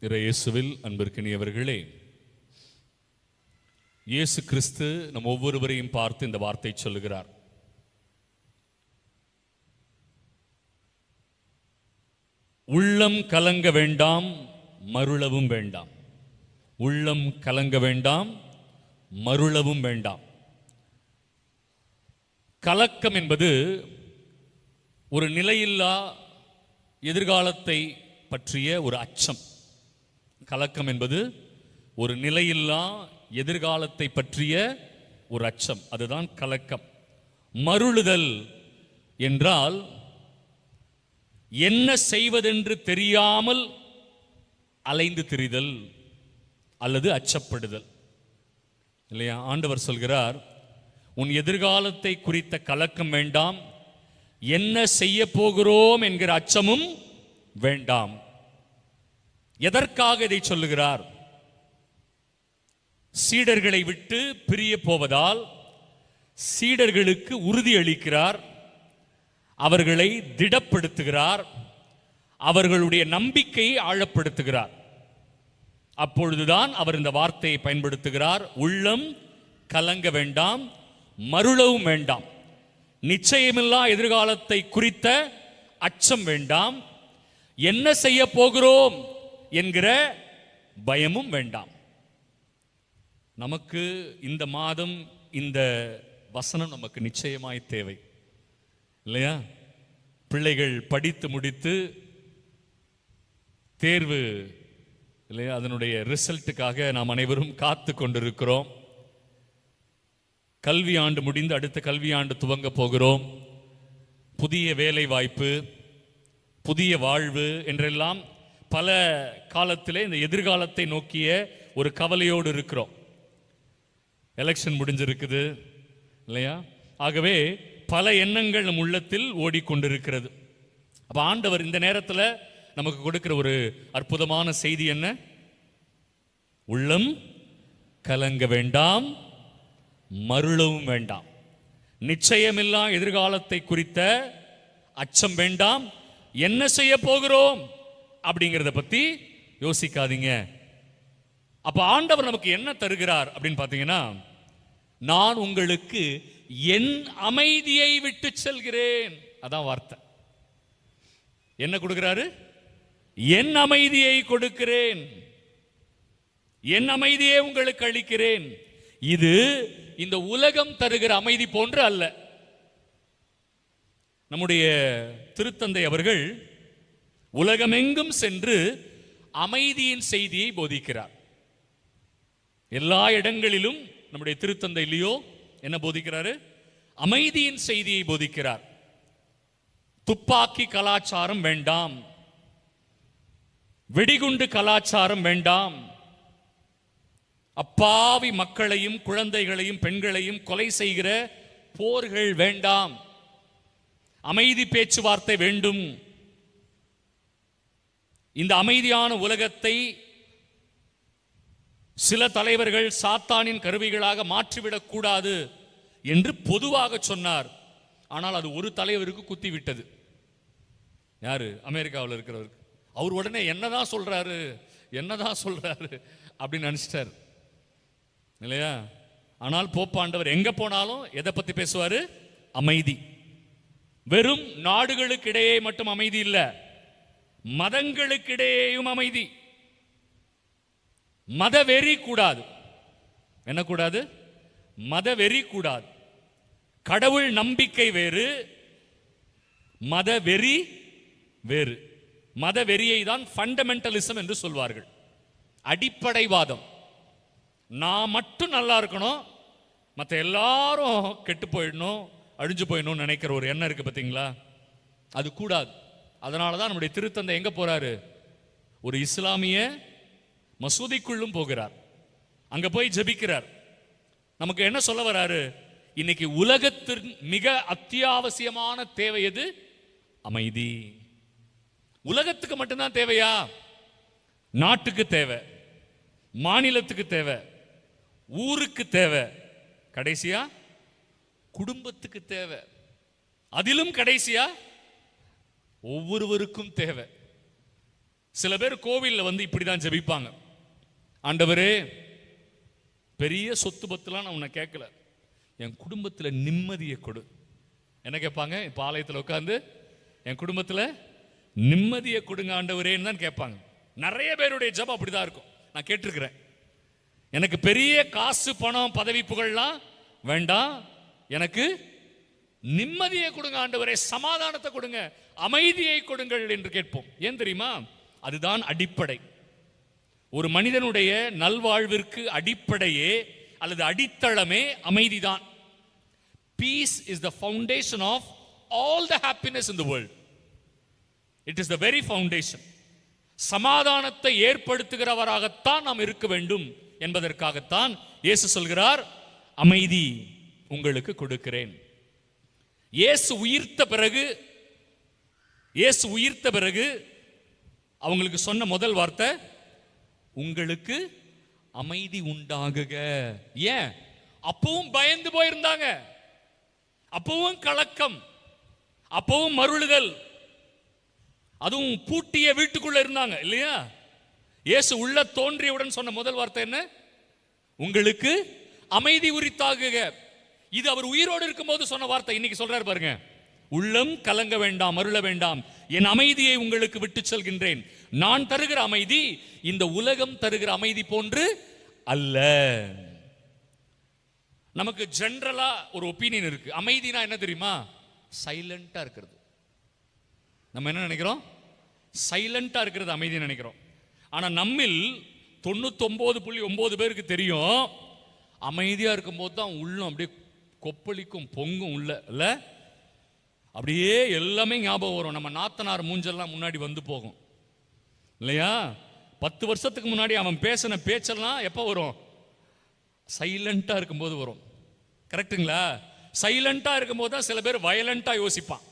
இயேசுவில் அன்பிற்கினியவர்களே, இயேசு கிறிஸ்து நம் ஒவ்வொருவரையும் பார்த்து இந்த வார்த்தை சொல்லுகிறார். உள்ளம் கலங்க வேண்டாம், மருளவும் வேண்டாம். உள்ளம் கலங்க வேண்டாம், மருளவும் வேண்டாம். கலக்கம் என்பது ஒரு நிலையில்லா எதிர்காலத்தை பற்றிய ஒரு அச்சம். கலக்கம் என்பது ஒரு நிலையில்லா எதிர்காலத்தை பற்றிய ஒரு அச்சம், அதுதான் கலக்கம். மருளுதல் என்றால் என்ன செய்வதென்று தெரியாமல் அலைந்து திரிதல் அல்லது அச்சப்படுதல் இல்லையா? ஆண்டவர் சொல்கிறார், உன் எதிர்காலத்தை குறித்த கலக்கம் வேண்டாம், என்ன செய்ய போகிறோம் என்கிற அச்சமும் வேண்டாம். எதற்காக இதை சொல்லுகிறார்? சீடர்களை விட்டு பிரிய போவதால் சீடர்களுக்கு உறுதி அளிக்கிறார், அவர்களை திடப்படுத்துகிறார், அவர்களுடைய நம்பிக்கையை ஆழப்படுத்துகிறார். அப்பொழுதுதான் அவர் இந்த வார்த்தையை பயன்படுத்துகிறார். உள்ளம் கலங்க வேண்டாம், மருளவும் வேண்டாம். நிச்சயமில்லா எதிர்காலத்தை குறித்த அச்சம் வேண்டாம், என்ன செய்ய போகிறோம் என்கிற பயமும் வேண்டாம். நமக்கு இந்த மாதம் இந்த வசனம் நமக்கு நிச்சயமாய் தேவை இல்லையா? பிள்ளைகள் படித்து முடித்து தேர்வு இல்லையா, அதனுடைய ரிசல்ட்டுக்காக நாம் அனைவரும் காத்து கொண்டிருக்கிறோம். கல்வி ஆண்டு முடிந்து அடுத்த கல்வி ஆண்டு துவங்க போகிறோம். புதிய வேலை வாய்ப்பு, புதிய வாழ்வு என்றெல்லாம் பல காலத்திலே இந்த எதிர்காலத்தை நோக்கிய ஒரு கவலையோடு இருக்கிறோம். எலெக்ஷன் முடிஞ்சிருக்குது இல்லையா? ஆகவே பல எண்ணங்கள் நம் உள்ளத்தில் ஓடிக்கொண்டிருக்கிறது. அப்ப ஆண்டவர் இந்த நேரத்தில் நமக்கு கொடுக்கிற ஒரு அற்புதமான செய்தி என்ன? உள்ளம் கலங்க வேண்டாம், மருளவும் வேண்டாம். நிச்சயமில்லா எதிர்காலத்தை குறித்த அச்சம் வேண்டாம். என்ன செய்ய போகிறோம் அப்படிங்கிறத பத்தி யோசிக்காதீங்க. அப்ப ஆண்டவர் நமக்கு என்ன தருகிறார் அப்படின்னு பாத்தீங்கன்னா, நான் உங்களுக்கு என் அமைதியை விட்டு செல்கிறேன். அதான் வார்த்தை. என்ன கொடுக்கிறாரு? என் அமைதியை கொடுக்கிறேன், என் அமைதியை உங்களுக்கு அளிக்கிறேன். இது இந்த உலகம் தருகிற அமைதி போன்று அல்ல. நம்முடைய திருத்தந்தை அவர்கள் உலகமெங்கும் சென்று அமைதியின் செய்தியை போதிக்கிறார். எல்லா இடங்களிலும் நம்முடைய திருத்தந்தை இல்லையோ என்ன போதிக்கிறாரு? அமைதியின் செய்தியை போதிக்கிறார். துப்பாக்கி கலாச்சாரம் வேண்டாம், வெடிகுண்டு கலாச்சாரம் வேண்டாம், அப்பாவி மக்களையும் குழந்தைகளையும் பெண்களையும் கொலை செய்கிற போர்கள் வேண்டாம், அமைதி பேச்சுவார்த்தை வேண்டும். இந்த அமைதியான உலகத்தை சில தலைவர்கள் சாத்தானின் கருவிகளாக மாற்றிவிடக் கூடாது என்று பொதுவாக சொன்னார். ஆனால் அது ஒரு தலைவருக்கு குத்தி விட்டது. யாரு? அமெரிக்காவில் இருக்கிறவருக்கு. அவர் உடனே என்னதான் சொல்றாரு அப்படின்னு நினைச்சிட்டார் இல்லையா? ஆனால் போப்பாண்டவர் எங்க போனாலும் எதை பத்தி பேசுவாரு? அமைதி. வெறும் நாடுகளுக்கு இடையே மட்டும் அமைதி இல்ல, மதங்களுக்கிடையேயும் அமைதி. மதவெறி கூடாது. என்ன கூடாது? மதவெறி கூடாது. கடவுள் நம்பிக்கை வேறு, மதவெறி வேறு. மதவெறியை தான் ஃபண்டமெண்டலிசம் என்று சொல்வார்கள், அடிப்படைவாதம். நான் மட்டும் நல்லா இருக்கணும், மற்ற எல்லாரும் கெட்டு போயிடணும், அழிஞ்சு போயிடணும் நினைக்கிற ஒரு எண்ணம் இருக்கு பார்த்தீங்களா? அது கூடாது. அதனால தான் நம்முடைய திருத்தந்தை எங்க போறாரு? ஒரு இஸ்லாமிய மசூதிக்குள்ளும் போகிறார், அங்க போய் ஜெபிக்கிறார். நமக்கு என்ன சொல்ல வராரு? இன்னைக்கு உலகத்தின் மிக அத்தியாவசியமான தேவை எது? அமைதி. உலகத்துக்கு மட்டும்தான் தேவையா? நாட்டுக்கு தேவை, மாநிலத்துக்கு தேவை, ஊருக்கு தேவை, கடைசியா குடும்பத்துக்கு தேவை, அதிலும் கடைசியா ஒவ்வொருவருக்கும் தேவை. சில பேர் கோவில்ல வந்து இப்படிதான் ஜெபிப்பாங்க, ஆண்டவரே பெரிய சொத்து பத்துலாம் நான் உன்னை கேட்கல, என் குடும்பத்துல நிம்மதியை கொடு. என்ன கேட்பாங்க? இப்ப ஆலயத்தில் உட்காந்து என் குடும்பத்துல நிம்மதியை கொடுங்க ஆண்டவரேன்னு தான் கேட்பாங்க. நிறைய பேருடைய ஜெபம் அப்படிதான் இருக்கும், நான் கேட்டிருக்கிறேன். எனக்கு பெரிய காசு பணம் பதவி புகழ்லாம் வேண்டாம், எனக்கு நிம்மதியை கொடுங்க ஆண்டவரே, சமாதானத்தை கொடுங்க, அமைதியை கொடுங்கள் என்று கேட்போம். ஏன் தெரியுமா? அதுதான் அடிப்படை. ஒரு மனிதனுடைய நல்வாழ்விற்கு அடிப்படையே அல்லது அடித்தளமே அமைதிதான். Peace is the foundation of all the happiness in the world. It is the very foundation. சமாதானத்தை ஏற்படுத்துகிறவராகத்தான் நாம் இருக்க வேண்டும் என்பதற்காகத்தான் இயேசு சொல்கிறார், அமைதி உங்களுக்கு கொடுக்கிறேன். இயேசு உயிர்த்த பிறகு அவங்களுக்கு சொன்ன முதல் வார்த்தை, உங்களுக்கு அமைதி உண்டாகுக. ஏன்? அப்பவும் பயந்து போயிருந்தாங்க, அப்பவும் கலக்கம், அப்பவும் மருளுதல், அதுவும் பூட்டிய வீட்டுக்குள்ள இருந்தாங்க இல்லையா? இயேசு உள்ள தோன்றியவுடன் சொன்ன முதல் வார்த்தை என்ன? உங்களுக்கு அமைதி உரித்தாகுக. இது அவர் உயிரோடு இருக்கும்போது சொன்ன வார்த்தை. இன்னைக்கு சொல்றாரு பாருங்க, உள்ளம் கலங்க வேண்டாம், மருள வேண்டாம், என் அமைதியை உங்களுக்கு விட்டு செல்கின்றேன். நான் தருகிற அமைதி இந்த உலகம் தருகிற அமைதி போன்று அல்ல. நமக்கு ஜெனரலா ஒரு ஒப்பீனியன் இருக்கு, அமைதினா என்ன தெரியுமா? சைலண்டா இருக்கிறது. நம்ம என்ன நினைக்கிறோம்? சைலண்டா இருக்கிறது அமைதி நினைக்கிறோம். ஆனா நம்மில் 99.9 பேருக்கு தெரியும், அமைதியா இருக்கும்போது தான் உள்ளம் அப்படியே கொப்பளிக்கும், பொங்கும் உள்ள இல்ல, அப்படியே எல்லாமே ஞாபகம் வரும். நம்ம நாத்தனார் மூஞ்செல்லாம் முன்னாடி வந்து போகும் இல்லையா? 10 வருஷத்துக்கு முன்னாடி அவன் பேசின பேச்செல்லாம் எப்போ வரும்? சைலண்டா இருக்கும்போது வரும். கரெக்டுங்களா? சைலண்டா இருக்கும்போது தான் சில பேர் வயலண்டா யோசிப்பான்.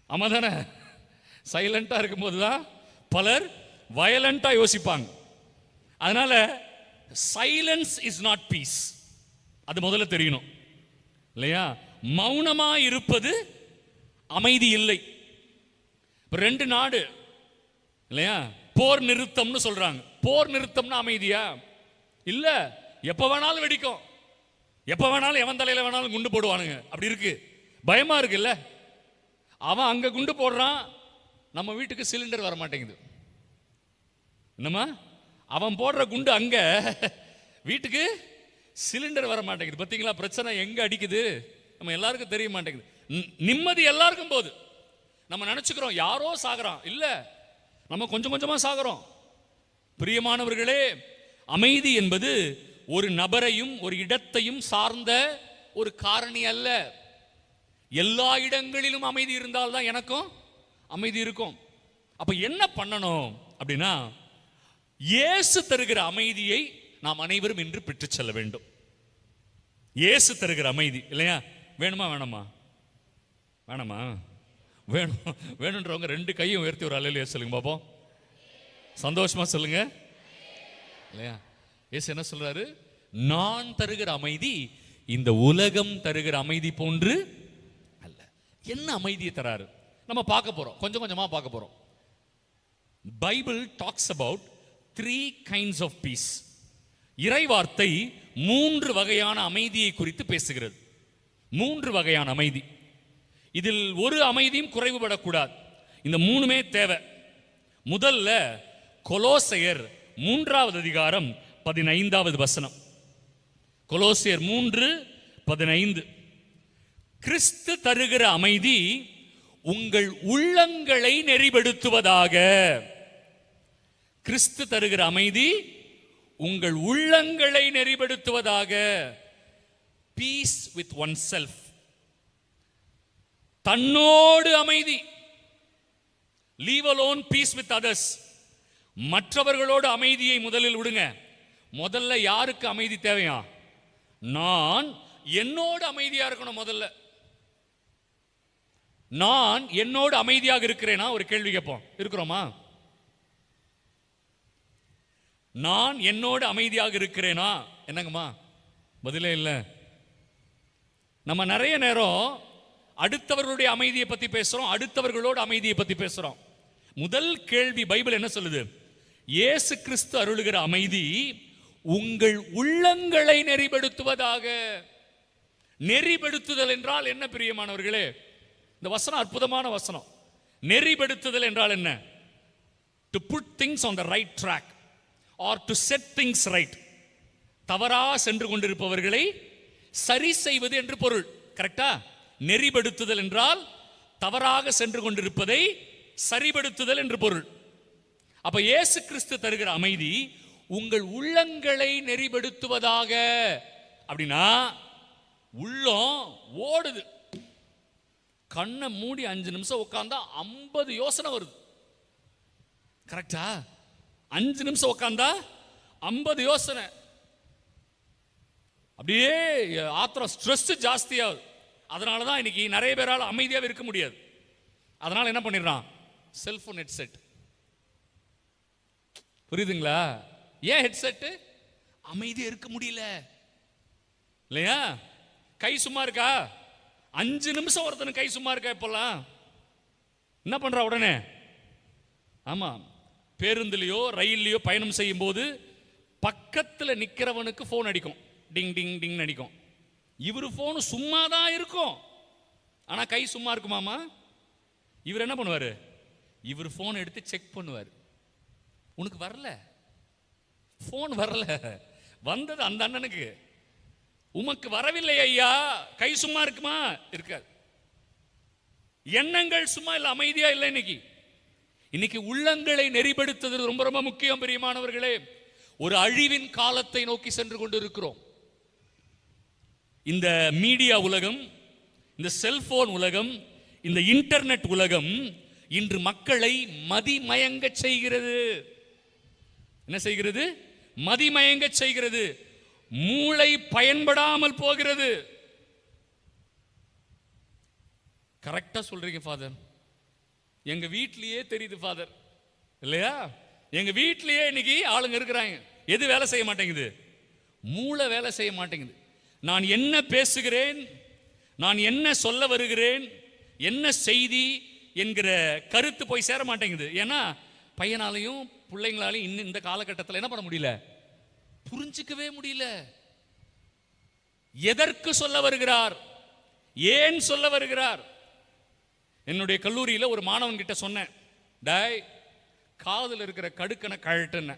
ஆமா தானே? சைலண்டா இருக்கும்போது தான் பலர் வயலண்டா யோசிப்பாங்க. அதனால சைலன்ஸ் இஸ் நாட் பீஸ், அது முதல்ல தெரியணும் இல்லையா? மௌனமா இருப்பது அமைதி இல்லை. ரெண்டு நாடு இல்லையா, போர் நிறுத்தம்னு சொல்றாங்க. போர் நிறுத்தம்னா அமைதியா? இல்ல, எப்ப வேணாலும் வெடிக்கும், எப்ப வேணாலும் எவன் தலையில வேணாலும் குண்டு போடுவானுங்க. அப்படி இருக்கு, பயமா இருக்குல்ல. அவன் அங்க குண்டு போடுறான், நம்ம வீட்டுக்கு சிலிண்டர் வர மாட்டேங்குது. என்னமா? அவன் போடுற குண்டு அங்க, வீட்டுக்கு சிலிண்டர் வர மாட்டேங்குது. பாத்தீங்களா பிரச்சனை எங்க அடிக்குது? நம்ம எல்லாருக்கும் தெரிய மாட்டேங்குது. நிம்மதி எல்லாருக்கும் போது நம்ம நினைச்சுக்கிறோம் யாரோ சாகுறான், இல்ல, நம்ம கொஞ்சம் கொஞ்சமா சாகுறோம். பிரியமானவர்களே, அமைதி என்பது ஒரு நபரையும் ஒரு இடத்தையும் சார்ந்த ஒரு காரணி அல்ல. எல்லா இடங்களிலும் அமைதி இருந்தால்தான் எனக்கும் அமைதி இருக்கும். அப்ப என்ன பண்ணணும் அப்படின்னா, இயேசு தருகிற அமைதியை நாம் அனைவரும் இன்று பெற்றுச் செல்ல வேண்டும். இயேசு தருகிற அமைதி இல்லையா? வேணுமா வேணாமா? வேணாமா? வேணும். வேணுன்றவங்க ரெண்டு கையும் உயர்த்தி ஒரு அல்லேலூயா சொல்லுங்க பாப்போம். சந்தோஷமா சொல்லுங்க இல்லையா? இயேசு என்ன சொல்றாரு? நான் தருகிற அமைதி இந்த உலகம் தருகிற அமைதி போன்று அல்ல. என்ன அமைதியை தராரு நம்ம பார்க்க போறோம், கொஞ்சம் கொஞ்சமா பார்க்க போறோம். Bible talks about 3 kinds of peace. இறைவார்த்தை 3 வகையான அமைதியை குறித்து பேசுகிறது. 3 வகையான அமைதி. இதில் ஒரு அமைதியும் குறைவுபடக்கூடாது. இந்த 3மே தேவை. முதல்ல கொலோசையர் 3வது அதிகாரம் 15வது வசனம். கொலோசையர் 3:15. கிறிஸ்து தருகிற அமைதி உங்கள் உள்ளங்களை நெறிப்படுத்துவதாக. கிறிஸ்து தருகிற அமைதி உங்கள் உள்ளங்களை நெறிப்படுத்துவதாக. Peace with oneself. தன்னோடு அமைதி. Leave alone peace with others. மற்றவர்களோடு அமைதியை முதலில் விடுங்க. முதல்ல யாருக்கு அமைதி தேவையா? நான் என்னோடு அமைதியா இருக்கணும். முதல்ல நான் என்னோடு அமைதியாக இருக்கிறேனா? ஒரு கேள்வி கேட்போம், இருக்கிறோமா? நான் என்னோடு அமைதியாக இருக்கிறேனா? என்னங்கம்மா? பதிலே இல்லை. நம்ம நிறைய நேரம் அடுத்தவர்களுடைய அமைதியை பத்தி பேசுறோம், அடுத்தவர்களோடு அமைதியை பத்தி பேசுறோம். முதல் கேள்வி பைபிள் என்ன சொல்லுது? இயேசு கிறிஸ்து அருளுகிற அமைதி உங்கள் உள்ளங்களை நெறிப்படுத்துவதாக. நெறிப்படுத்துதல் என்றால் என்ன பிரியமானவர்களே? இந்த வசனம் அற்புதமான வசனம். நெறிப்படுத்துதல் என்றால் என்ன? To put things on the right track or to set things right. தவறா சென்று கொண்டிருப்பவர்களை சரி செய்வது என்று பொருள். கரெக்டா? நெறிப்படுத்துதல் என்றால் தவறாக சென்று கொண்டிருப்பதை சரிபடுத்துதல் என்று பொருள். அப்ப இயேசு கிறிஸ்து தருகிற அமைதி உங்கள் உள்ளங்களை நெறிப்படுத்துவதாக. அப்படின்னா உள்ளம் ஓடுது. கண்ணை மூடி 5 நிமிஷம் உட்கார்ந்தா 50 யோசனை வருது. கரெக்டா? 5 நிமிஷம் உட்கார்ந்தா 50 யோசனை. அப்படியே ஆத்திரம், ஸ்ட்ரெஸ் ஜாஸ்தியாகுது. அதனால தான் இன்னைக்கு நிறைய பேரால் அமைதியாக இருக்க முடியாது. அதனால என்ன பண்ணிடுறான்? Cellphone headset. புரியுதுங்களா? ஏன் ஹெட்செட்டு? அமைதியாக இருக்க முடியல இல்லையா? கை சும்மா இருக்கா? 5 நிமிஷம் ஒருத்தனு கை சும்மா இருக்கா? இப்பெல்லாம் என்ன பண்றா உடனே? ஆமா, பேருந்துலையோ ரயில்லையோ பயணம் செய்யும் போது பக்கத்தில் நிற்கிறவனுக்கு போன் அடிக்கும். டிங் டிங் டிங் அடிக்கும். இவர் போன் சும்மா தான் இருக்கும், ஆனா கை சும்மா இருக்குமாமா? இவர் என்ன பண்ணுவாரு? இவர் போன் எடுத்து செக் பண்ணுவார். உனக்கு வரல, போன் வரல, வந்தது அந்த அண்ணனுக்கு, உமக்கு வரவில்லை ஐயா. கை சும்மா இருக்குமா? இருக்காது. எண்ணங்கள் சும்மா இல்ல, அமைதியா இல்லை. இன்னைக்கு உள்ளங்களை நெறிப்படுத்துவது ரொம்ப ரொம்ப முக்கியம் பிரியமானவர்களே. ஒரு அழிவின் காலத்தை நோக்கி சென்று கொண்டு இருக்கிறோம். இந்த மீடியா உலகம், இந்த செல்போன் உலகம், இந்த இன்டர்நெட் உலகம் இன்று மக்களை மதிமயங்க செய்கிறது. என்ன செய்கிறது? மதிமயங்க செய்கிறது. மூளை பயன்படாமல் போகிறது. கரெக்டா சொல்றீங்க ஃபாதர். எங்க வீட்லயே தெரியுது ஃபாதர், இல்லையா? எங்க வீட்லயே இன்னைக்கு ஆளுங்க இருக்கிறாங்க. எது வேலை செய்ய மாட்டேங்குது? மூளை வேலை செய்ய மாட்டேங்குது. நான் என்ன பேசுகிறேன், நான் என்ன சொல்ல வருகிறேன், என்ன செய்தி என்கிற கருத்து போய் சேர மாட்டேங்குது. ஏன்னா பையனாலையும் பிள்ளைங்களாலையும் இன்னும் இந்த காலகட்டத்தில் என்ன பண்ண முடியல? புரிஞ்சிக்கவே முடியல. எதற்கு சொல்ல வருகிறார், ஏன் சொல்ல வருகிறார்? என்னுடைய கல்லூரியில் ஒரு மாணவன் கிட்ட சொன்னேன், டாய் காதில் இருக்கிற கடுக்கனை கழட்டுன,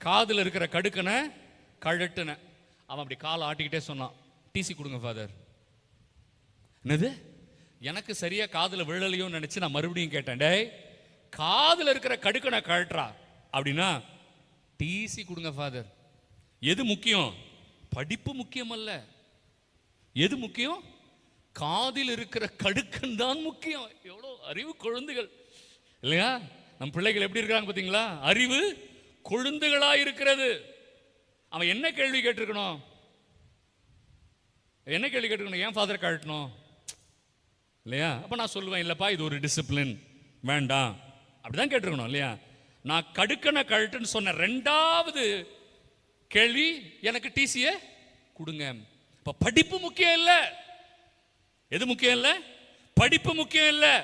காதில் இருக்கிற கடுக்கனை கழட்டுன. அவன் அப்படி காலை ஆட்டிக்கிட்டே சொன்னான், டிசி கொடுங்க ஃபாதர். என்னது? எனக்கு சரியா காதில் விழலையோன்னு நினைச்சு நான் மறுபடியும் கேட்டேன், டேய் காதில் இருக்கிற கடுக்கனை கழட்டுறா அப்படின்னா டிசி கொடுங்க ஃபாதர். எது முக்கியம்? படிப்பு முக்கியம் அல்ல. எது முக்கியம்? காதில் இருக்கிற கடுக்கன் தான் முக்கியம். எவ்வளோ அறிவு குழந்தைகள் இல்லையா? நம் பிள்ளைகள் எப்படி இருக்கிறாங்க பார்த்தீங்களா? அறிவு கொழுந்துகளா இருக்கிறது. அவன் என்ன கேள்வி கேட்டிருக்கணும்? என்ன கேள்வி கேட்டிருக்கணும்? ஏன் ஃபாதர் கழட்டணும் இல்லையா? அப்ப நான் சொல்லுவேன், இல்லப்பா இது ஒரு டிசிப்ளின், வேண்டாம், அப்படிதான் கேட்டிருக்கணும் இல்லையா? நான் கடுக்கனை கழட்டுன்னு சொன்ன 2வது கேள்வி, எனக்கு டிசியை கொடுங்க. இப்ப படிப்பு முக்கியம் இல்லை. எது முக்கியம் இல்லை? படிப்பு முக்கியம் இல்லை.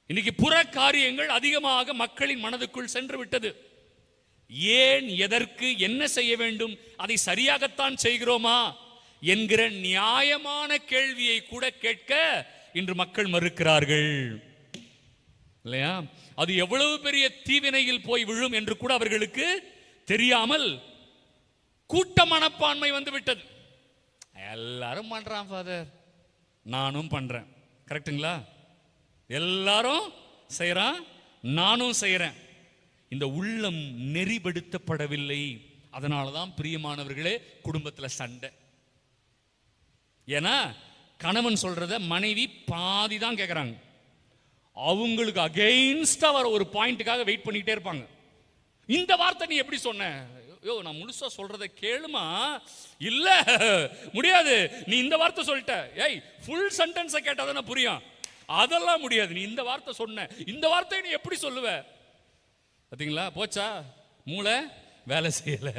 இன்னைக்கு புற காரியங்கள் அதிகமாக மக்களின் மனதுக்குள் சென்று விட்டது. ஏன், எதற்கு, என்ன செய்ய வேண்டும், அதை சரியாகத்தான் செய்கிறோமா என்கிற நியாயமான கேள்வியை கூட கேட்க இன்று மக்கள் மறுக்கிறார்கள் இல்லையா? அது எவ்வளவு பெரிய தீவினையில் போய் விழும் என்று கூட அவர்களுக்கு தெரியாமல் கூட்ட மனப்பான்மை வந்து விட்டது. எல்லாரும் பண்றான் ஃபாதர், நானும் பண்றேன். கரெக்டுங்களா? எல்லாரும் செய்யறான், நானும் செய்யறேன். இந்த உள்ளம் நெறிப்படுத்தப்படவில்லை. அதனாலதான் பிரியமானவர்களே குடும்பத்தில் சண்டை. ஏன்னா கணவன் சொல்றத மனைவி பாதி தான் கேட்கறாங்க. அவங்களுக்கு அகைன்ஸ்டா வர ஒரு பாயிண்ட்டுக்காக வெயிட் பண்ணிட்டே இருப்பாங்க. இந்த வார்த்தை நீ எப்படி சொன்ன? யோ நான் முழுசா சொல்றத கேளுமா. இல்ல முடியாது, நீ இந்த வார்த்தை சொல்லிட்ட. ஏய் ஃபுல் சென்டென்ஸை கேட்டாதானே புரியும். அதெல்லாம் முடியாது, நீ இந்த வார்த்தை சொன்ன, இந்த வார்த்தையை நீ எப்படி சொல்லுவ? பார்த்தீங்களா? போச்சா? மூளை வேலை செய்யல.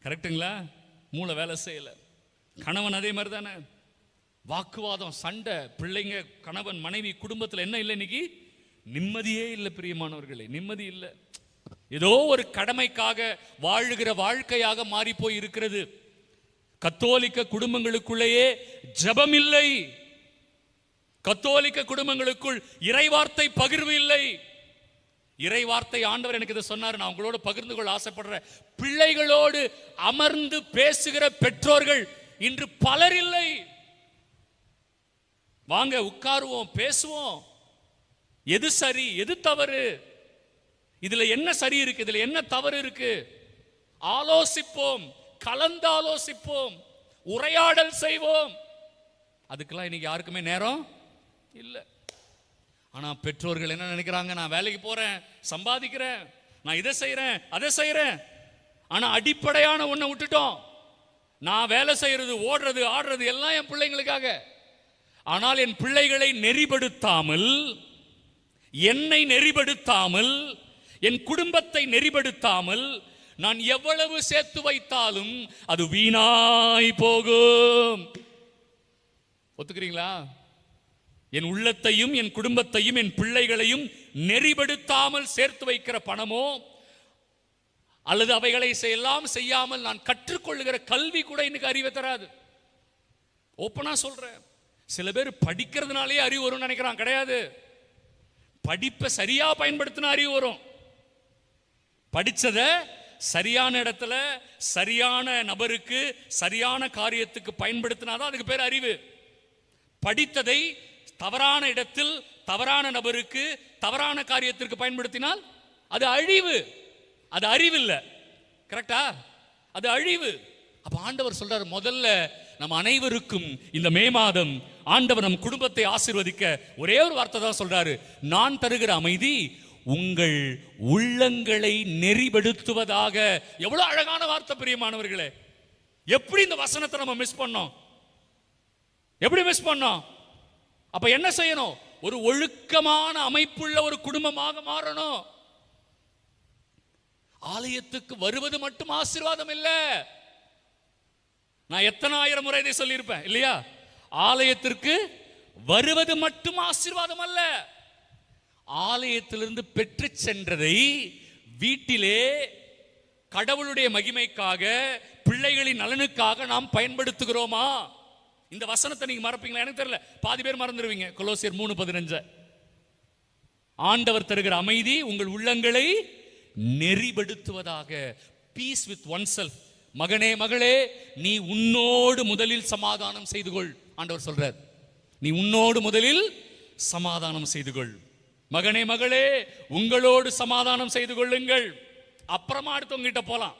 கரெக்டுங்களா? மூளை வேலை செய்யல. கணவன் அதே மாதிரி தானே. வாக்குவாதம், சண்டை, பிள்ளைங்க, கணவன், மனைவி, குடும்பத்தில் என்ன இல்லை இன்னைக்கு? நிம்மதியே இல்லை பிரியமானவர்களே, நிம்மதி இல்லை. ஏதோ ஒரு கடமைக்காக வாழுகிற வாழ்க்கையாக மாறி போய் இருக்கிறது. கத்தோலிக்க குடும்பங்களுக்குள்ளேயே ஜெபம் இல்லை. கத்தோலிக்க குடும்பங்களுக்குள் இறைவார்த்தை பகிர்வு இல்லை. இறைவார்த்தை ஆண்டவர் எனக்கு இதை சொன்னார், நான் உங்களோட பகிர்ந்து கொள்ள ஆசைப்படுறேன். பிள்ளைகளோடு அமர்ந்து பேசுகிற பெற்றோர்கள் இன்று பலர் இல்லை. வாங்க உட்காருவோம், பேசுவோம். எது சரி, எது தவறு, இதுல என்ன சரி இருக்கு, இதுல என்ன தவறு இருக்கு, ஆலோசிப்போம், கலந்து ஆலோசிப்போம், உரையாடல் செய்வோம். அதுக்கெல்லாம் இன்னைக்கு யாருக்குமே நேரம் இல்லை. ஆனா பெற்றோர்கள் என்ன நினைக்கிறாங்க? நான் வேலைக்கு போறேன், சம்பாதிக்கிறேன், நான் இதை செய்யறேன், அதை செய்யறேன். ஆனா அடிப்படையான ஒன்றை விட்டுட்டோம். நான் வேலை செய்யறது, ஓடுறது, ஆடுறது எல்லாம் என் பிள்ளைங்களுக்காக. ஆனால் என் பிள்ளைகளை நெறிப்படுத்தாமல், என்னை நெறிப்படுத்தாமல், என் குடும்பத்தை நெறிப்படுத்தாமல் நான் எவ்வளவு சேர்த்து வைத்தாலும் அது வீணாய் போகும். ஒத்துக்கிறீங்களா? என் உள்ளத்தையும் என் குடும்பத்தையும் என் பிள்ளைகளையும் நெறிப்படுத்தாமல் சேர்த்து வைக்கிற பணமோ அல்லது அவைகளை எல்லாம் செய்யாமல் நான் கற்றுக்கொள்ளுகிற கல்வி கூட இன்னைக்கு அறிவை தராது. ஓப்பனா சொல்றேன். சில பேர் படிக்கிறதுனாலே அறிவு வரும்னு நினைக்கிறான். கிடையாது. படிப்பை சரியா பயன்படுத்தினா அறிவு வரும். படிச்சத சரியான இடத்துல சரியான நபருக்கு சரியான காரியத்துக்கு பயன்படுத்தினாதான் அதுக்கு பேர் அறிவு. படித்ததை தவறான இடத்தில் தவறான நபருக்கு தவறான காரியத்திற்கு பயன்படுத்தினால் அது அழிவு. அது அறிவு இல்லை. கரெக்டா? அது அழிவு. அப்ப ஆண்டவர் சொல்றாரு, முதல்ல நம்ம அனைவருக்கும் இந்த மே மாதம் ஆண்டவர் நம் குடும்பத்தை ஆசீர்வதிக்க ஒரே ஒரு வார்த்தை தான் சொல்றாரு, நான் தருகிற அமைதி உங்கள் உள்ளங்களை நெறிப்படுத்துவதாக. எவ்வளவு அழகான வார்த்தை பிரியமானவர்களே. எப்படி இந்த வசனத்தை நம்ம மிஸ் பண்ணோம்? எப்படி மிஸ் பண்ணோம்? அப்ப என்ன செய்யணும்? ஒரு ஒழுக்கமான அமைப்புள்ள ஒரு குடும்பமாக மாறணும். ஆலயத்துக்கு வருவது மட்டும் ஆசீர்வாதம் இல்ல. நான் எத்தனை ஆயிரம் முறை இதை சொல்லியிருப்பேன் இல்லையா? ஆலயத்திற்கு வருவது மட்டும் ஆசீர்வாதம் அல்ல. ஆலயத்திலிருந்து பெற்று சென்றதை வீட்டிலே கடவுளுடைய மகிமைக்காக, பிள்ளைகளின் நலனுக்காக நாம் பயன்படுத்துகிறோமா? இந்த வசனத்தை நீங்க மறப்பீங்களா? எனக்கு தெரியல. பாதி பேர் மறந்துடுவீங்க. கொலோசியர் 3:15 ஆண்டவர் தருகிற அமைதி உங்கள் உள்ளங்களை நெறிப்படுத்துவதாக. Peace with oneself. மகனே மகளே, நீ உன்னோடு முதலில் சமாதானம் செய்து கொள். ஆண்டவர் சொல்றார், நீ உன்னோடு முதலில் சமாதானம் செய்து கொள். மகனே மகளே, உங்களோடு சமாதானம் செய்து கொள்ளுங்கள். அப்புறமா அடுத்தவங்க கிட்ட போலாம்.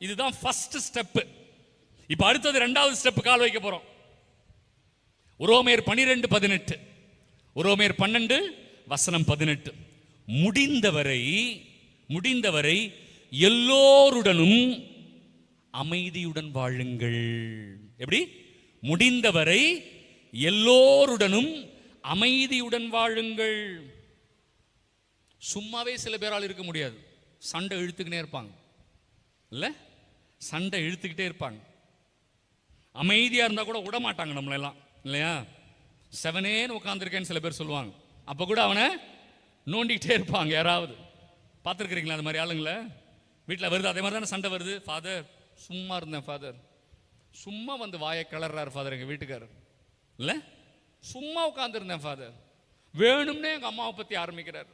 இதுதான் ஃபர்ஸ்ட் ஸ்டெப். இப்ப அடுத்தது இரண்டாவது ஸ்டெப் கால் வைக்க போறோம். உரோமையர் 12:18, உரோமையர் 12:18 முடிந்தவரை எல்லோருடனும் அமைதியுடன் வாழுங்கள். எப்படி? முடிந்தவரை எல்லோருடனும் அமைதியுடன் வாழுங்கள். சும்மாவே சில பேரால் இருக்க முடியாது. சண்டை இழுத்துக்கிட்டே இருப்பாங்க இல்ல? சண்டை இழுத்துக்கிட்டே இருப்பாங்க. அமைதியா இருந்தா கூட விட மாட்டாங்க நம்மளெல்லாம் இல்லையா? செவனேன்னு உட்காந்துருக்கேன்னு சில பேர் சொல்லுவாங்க. அப்ப கூட அவனை நோண்டிக்கிட்டே இருப்பாங்க. யாராவது பார்த்துருக்கிறீங்களா அந்த மாதிரி ஆளுங்கள? வீட்டில் வருது அதே மாதிரி தானே சண்டை வருது. ஃபாதர் சும்மா இருந்தேன் ஃபாதர், சும்மா வந்து வாயை கிளறாரு ஃபாதர் எங்கள் வீட்டுக்காரர் இல்லை, சும்மா உட்காந்துருந்தேன் ஃபாதர், வேணும்னே எங்கள் அம்மாவை பற்றி ஆரம்பிக்கிறார்.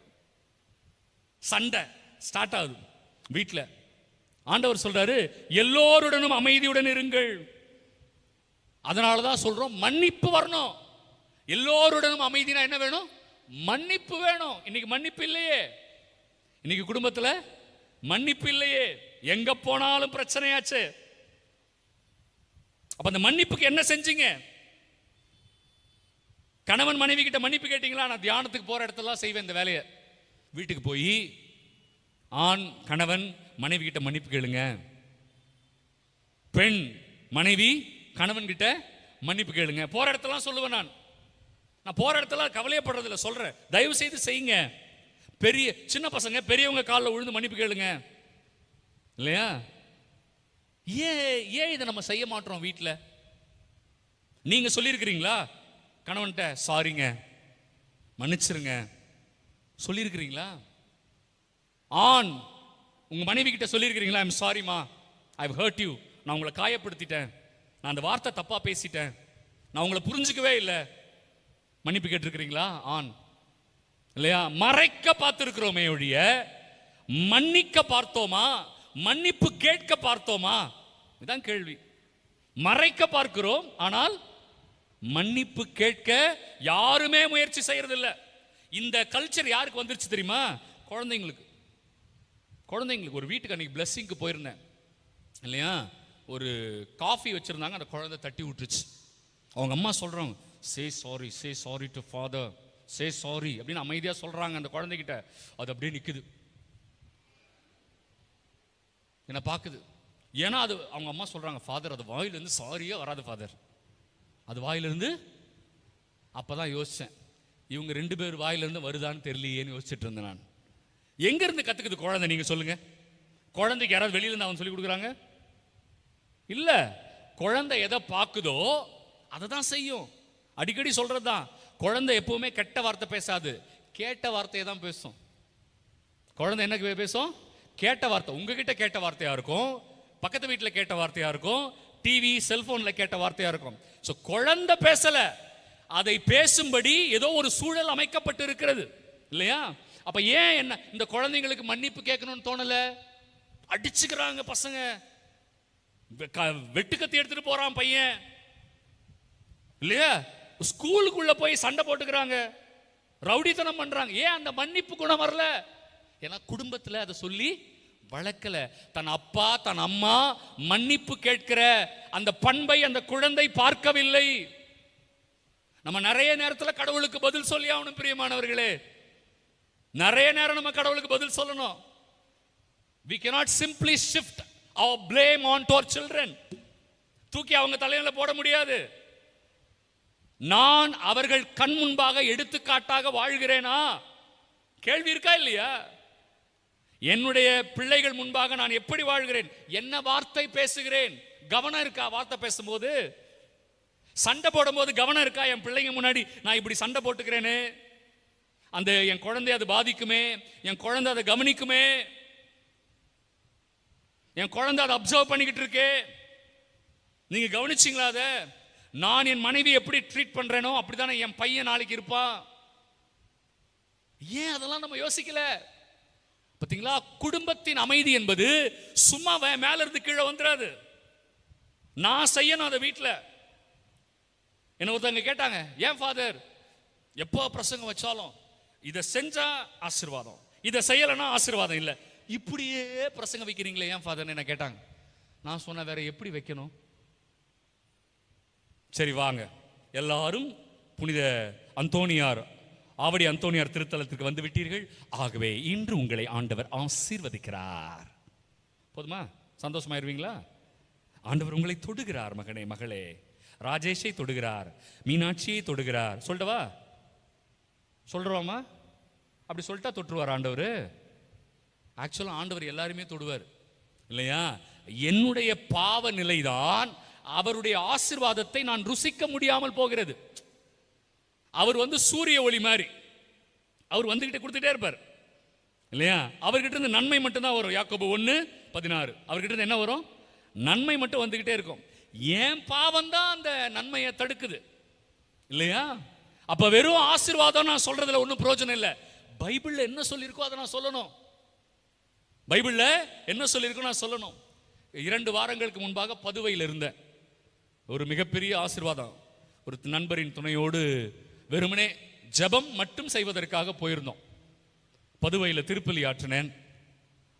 சண்டை ஸ்டார்ட் ஆகுது வீட்டில். ஆண்டவர் சொல்றாரு, எல்லோருடனும் அமைதியுடன் இருங்கள். அதனால தான் சொல்றோம், மன்னிப்பு வரணும். எல்லோருடனும் அமைதினா என்ன வேணும்? மன்னிப்பு வேணும். இன்னைக்கு மன்னிப்பு இல்லையே. இன்னைக்கு குடும்பத்தில் மன்னிப்பு இல்லையே. எங்க போனாலும் பிரச்சனையாச்சு. அப்ப அந்த மன்னிப்புக்கு என்ன செஞ்சீங்க? கணவன் மனைவி கிட்ட மன்னிப்பு கேட்டீங்களா? நான் தியானத்துக்கு போற இடத்துல செய்வேன் இந்த வேலையை. வீட்டுக்கு போய் ஆண் கணவன் மனைவி கிட்ட மன்னிப்பு கேளுங்க. பெண் மனைவி கணவன் கிட்ட மன்னிப்பு கேளுங்க. போற இடத்துல சொல்லுவேன். நான் போற இடத்துல கவலையப்படுறதில்ல, சொல்றேன். தயவு செய்து செய்யுங்க. பெரிய சின்ன பசங்க பெரியவங்க காலில் விழுந்து மன்னிப்பு கேளுங்க இல்லையா? ஏன் இதை நம்ம செய்ய மாட்டோம் வீட்டில்? நீங்க சொல்லியிருக்கிறீங்களா? கணவன்கிட்ட சாரிங்க, மன்னிச்சிருங்க சொல்லியிருக்கிறீங்களா? ஆண் உங்க மனைவி கிட்ட சொல்லியிருக்கிறீங்களா, ஐம் சாரிமா, ஐ ஹவ் ஹர்ட் யூ, நான் உங்களை காயப்படுத்திட்டேன், நான் அந்த வார்த்தை தப்பா பேசிட்டேன், நான் உங்களை புரிஞ்சுக்கவே இல்லை, மன்னிப்பு கேட்டிருக்கிறீங்களா? ஆண் இல்லையா? மறைக்க பார்த்திருக்கிறோமே ஒழிய மன்னிக்க பார்த்தோமா? மன்னிப்பு கேட்க பார்த்தோமா? இதுதான் கேள்வி. மறைக்க பார்க்கிறோம், ஆனால் மன்னிப்பு கேட்க யாருமே முயற்சி செய்யறதில்லை. இந்த கல்ச்சர் யாருக்கு வந்துருச்சு தெரியுமா? குழந்தைங்களுக்கு. குழந்தைங்களுக்கு ஒரு வீட்டுக்கு அன்னைக்கு பிளஸ்ஸிங்க்கு போயிருந்தேன் இல்லையா, ஒரு காஃபி வச்சிருந்தாங்க, அந்த குழந்தை தட்டி விட்டுருச்சு. அவங்க அம்மா சொல்றாங்க, say sorry, say sorry to father, say sorry அப்படின்னு அமைதியா சொல்றாங்க அந்த குழந்தைகிட்ட. அது அப்படியே நிக்குது, என்ன பாக்குது. ஏன்னா அது அவங்க அம்மா சொல்றாங்க, ஃபாதர் அது வாயிலிருந்து சாரியே வராது ஃபாதர், அது வாயிலிருந்து. அப்பதான் யோசிச்சேன், இவங்க 2 பேர் வாயிலிருந்து வருதான்னு தெரியலையேன்னு யோசிச்சுட்டு இருந்தேன் நான். எங்க இருந்து கத்துக்குது குழந்தை? நீங்க சொல்லுங்க. குழந்தைக்கு யாராவது வெளியில இருந்து அவன் சொல்லி கொடுக்குறாங்க? இல்ல. குழந்தை எதை பார்க்குதோ அதை தான் செய்யும். அடிக்கடி சொல்றதுதான், குழந்தை எப்பவுமே கெட்ட வார்த்தை பேசாது, கேட்ட வார்த்தையை தான் பேசும். குழந்தை என்ன பேசும்? கேட்ட வார்த்தை. உங்ககிட்ட கேட்ட வார்த்தையா இருக்கும், பக்கத்து வீட்டில் கேட்ட வார்த்தையா இருக்கும், டிவி செல்போன்ல கேட்ட வார்த்தையா இருக்கும். சோ குழந்தை பேசல, அதை பேசும்படி ஏதோ ஒரு சூழல் அமைக்கப்பட்டு இருக்கிறது இல்லையா? அப்ப ஏன் என்ன இந்த குழந்தைங்களுக்கு மன்னிப்பு கேட்கணும்னு தோணல? அடிச்சுக்கிறாங்க பசங்க, வெட்டுக்கத்தி எடுத்துட்டு போறான் பையன் இல்லையா, ஸ்கூலுக்குள்ள போய் சண்டை போட்டுக்கிறாங்க, ரவுடித்தனம் பண்றாங்க. ஏன் அந்த மன்னிப்பு குணம் வரல? ஏன்னா குடும்பத்துல அதை சொல்லி வளர்க்கல. தன் அப்பா தன் அம்மா மன்னிப்பு கேட்கிற அந்த பண்பை அந்த குழந்தை பார்க்கவில்லை. நம்ம நிறைய நேரத்தில் கடவுளுக்கு பதில் சொல்லி ஆகணும் பிரியமானவர்களே. நிறைய நேரம் நம்ம கடவுளுக்கு பதில் சொல்லணும். We cannot simply shift our blame onto our children. தூக்கி அவங்க தலையில போட முடியாது. நான் அவர்கள் கண் முன்பாக எடுத்துக்காட்டாக வாழ்கிறேனா? கேள்வி இருக்கா இல்லையா? என்னுடைய பிள்ளைகள் முன்பாக நான் எப்படி வாழ்கிறேன்? என்ன வார்த்தை பேசுகிறேன்? கவனம் இருக்கா? வார்த்தை பேசும்போது, சண்டை போடும் போது கவனம் இருக்கா? என் பிள்ளைங்க முன்னாடி நான் இப்படி சண்டை போட்டுக்கிறேனே, அந்த என் குழந்தை அது பாதிக்குமே, என் குழந்தை அதை கவனிக்குமே, என் குழந்தை அதை அப்சர்வ் பண்ணிக்கிட்டு இருக்கே, நீங்க கவனிச்சிங்களா? அதை நான் என் மனைவி எப்படி ட்ரீட் பண்றேனோ அப்படித்தானே என் பையன் நாளைக்கு இருப்பான். ஏன் அதெல்லாம் நம்ம யோசிக்கல? பாத்தீங்களா? குடும்பத்தின் அமைதி என்பது சும்மா மேல இருந்து கீழே வந்துடாது. நான் செய்யணும் அதை வீட்டுல. என்ன ஒருத்தவங்க கேட்டாங்க, ஏன் ஃபாதர் எப்போ பிரசங்கம் வச்சாலும் இதை செஞ்சா ஆசீர்வாதம், இதை செய்யலைன்னா ஆசீர்வாதம் இல்லை, இப்படியே பிரசங்கம் வைக்கிறீங்களே ஏன் ஃபாதர் என்ன கேட்டாங்க. நான் சொன்ன வேற எப்படி வைக்கணும்? சரி வாங்க எல்லாரும் புனித அந்தோனியார், ஆவடி அந்தோனியார் திருத்தலத்திற்கு வந்து விட்டீர்கள். ஆகவே இன்று உங்களை ஆண்டவர் ஆசீர்வதிக்கிறார். போதுமா? சந்தோஷமாயிருவீங்களா? ஆண்டவர் உங்களை தொடுகிறார் மகனே மகளே. ராஜேஷை தொடுகிறார், மீனாட்சியை தொடுகிறார். சொல்லிட்டவா? சொல்றோமா? அப்படி சொல்லிட்டா தொற்றுவார் ஆண்டவர். ஆக்சுவலா ஆண்டவர் எல்லாருமே தொடுவார் இல்லையா? என்னுடைய பாவ நிலைதான் அவருடைய ஆசீர்வாதத்தை நான் ருசிக்க முடியாமல் போகிறது. அவர் சூரிய ஒளி மாதிரி, அவர் வந்துகிட்டே கொடுத்துட்டே இருப்பார் இல்லையா? அவர்கிட்ட இருந்து நன்மை மட்டும் தான் வரும். யாக்கோபு 1:16 அவர்கிட்ட இருந்து என்ன வரும்? நன்மை மட்டும் வந்துகிட்டே இருக்கும். ஏன் பாவம் தான் அந்த நன்மையை தடுக்குது இல்லையா? அப்ப வெறும் ஆசீர்வாதம் நான் சொல்றதுல ஒன்றும் பிரயோஜனம் இல்லை. பைபிள்ல என்ன சொல்லியிருக்கோ அதை நான் சொல்லணும். பைபிள்ல என்ன சொல்லியிருக்கோ நான் சொல்லணும். 2 வாரங்களுக்கு முன்பாக பதுவையில் இருந்தேன். ஒரு மிகப்பெரிய ஆசீர்வாதம். ஒரு நண்பரின் துணையோடு வெறுமனே ஜெபம் மட்டும் செய்வதற்காக போயிருந்தோம். பதுவையில் திருப்பலி ஆற்றினேன்.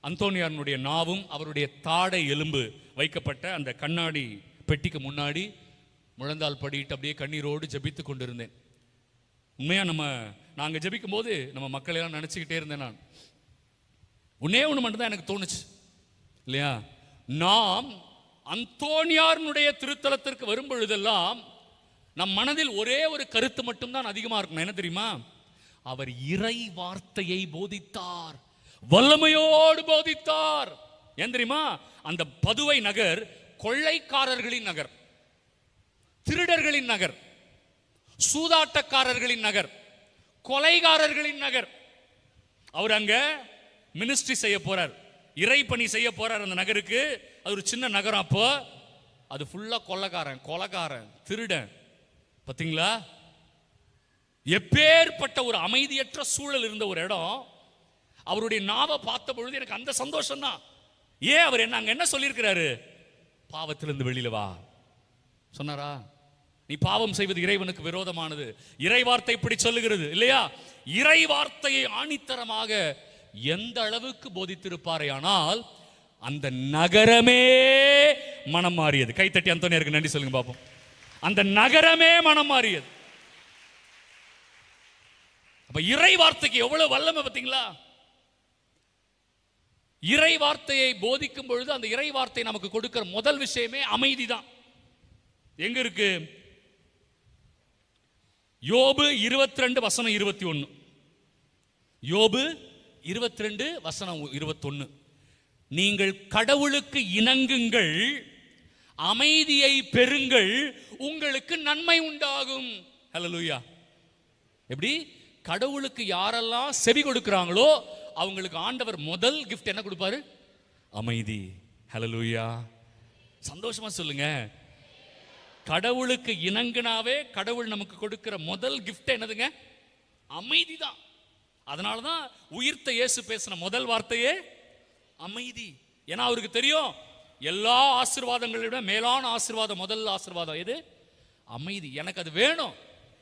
அந்தோனியாருடைய நாவும் அவருடைய தாடை எலும்பு வைக்கப்பட்ட அந்த கண்ணாடி பெட்டிக்கு முன்னாடி முழந்தால் படிட்டு அப்படியே கண்ணீரோடு ஜெபித்து கொண்டிருந்தேன். உண்மையா நாங்க ஜெபிக்கும் போது நம்ம மக்களை எல்லாம் நினைச்சுக்கிட்டே இருந்தேன். நான் ஒன்னே ஒன்று மட்டும் தான் எனக்கு தோணுச்சு இல்லையா, நாம் அந்தோனியாருடைய திருத்தலத்திற்கு வரும் பொழுதெல்லாம் நம் மனதில் ஒரே ஒரு கருத்து மட்டும்தான் அதிகமா இருக்கும். என்ன தெரியுமா? அவர் இறை வார்த்தையை போதித்தார், வல்லமையோடு போதித்தார். ஏன் தெரியுமா? அந்த பதுவை நகர் கொள்ளைக்காரர்களின் நகர், திருடர்களின் நகர். சூதாட்டக்காரர்களின் நகர், கொலைகாரர்களின் நகர். அவர் அங்க மினிஸ்ட்ரி செய்ய போறார், இறைப்பணி செய்ய போறார் அந்த நகருக்கு. அது ஒரு சின்ன நகரம். அப்போ அது ஃபுல்லா கொலைகாரன், திருடன். பார்த்தீங்களா? எப்பேற்பட்ட ஒரு அமைதியற்ற சூழல் இருந்த ஒரு இடம். அவருடைய நாவை பார்த்த பொழுது எனக்கு அந்த சந்தோஷம் தான். ஏன் அவர் என்ன சொல்லியிருக்கிறாரு? பாவத்திலிருந்து வெளியில வா சொன்னாரா? நீ பாவம் செய்வது இறைவனுக்கு விரோதமானது. இறை வார்த்தை இப்படி சொல்லுகிறது இல்லையா? இறை வார்த்தையை ஆணித்தரமாக எந்த அளவுக்கு போதித்திருப்பாரே, ஆனால் அந்த நகரமே மனம் மாறியது. கைத்தட்டி அந்தோனியாருக்கு நன்றி சொல்லுங்க பாப்போம். அந்த நகரமே மனம் மாறியது. அப்ப இறை வார்த்தைக்கு எவ்வளவு வல்லமை பார்த்தீங்களா? இறை வார்த்தையை போதிக்கும் பொழுது அந்த இறை வார்த்தை நமக்கு கொடுக்கிற முதல் விஷயமே அமைதி தான். எங்க இருக்கு? யோபு 22:21. யோபு 22:21. நீங்கள் கடவுளுக்கு இணங்குங்கள், அமைதியை பெறுங்கள், உங்களுக்கு நன்மை உண்டாகும். ஹல்லேலூயா. எப்படி? கடவுளுக்கு யாரெல்லாம் செவி கொடுக்கிறாங்களோ அவங்களுக்கு ஆண்டவர் முதல் கிஃப்ட் என்ன கொடுப்பாரு? அமைதி. ஹல்லேலூயா. சந்தோஷமா சொல்லுங்க. கடவுளுக்கு இணங்குனாவே கடவுள் நமக்கு கொடுக்கிற முதல் கிஃப்ட் என்னதுங்க? அமைதி தான். அதனாலதான் உயிர்த்த இயேசு பேசின முதல் வார்த்தையே அமைதி. ஏன்னா அவருக்கு தெரியும் எல்லா ஆசீர்வாதங்களை விட மேலான ஆசீர்வாதம், முதல் ஆசீர்வாதம் எது? அமைதி. எனக்கு அது வேணும்.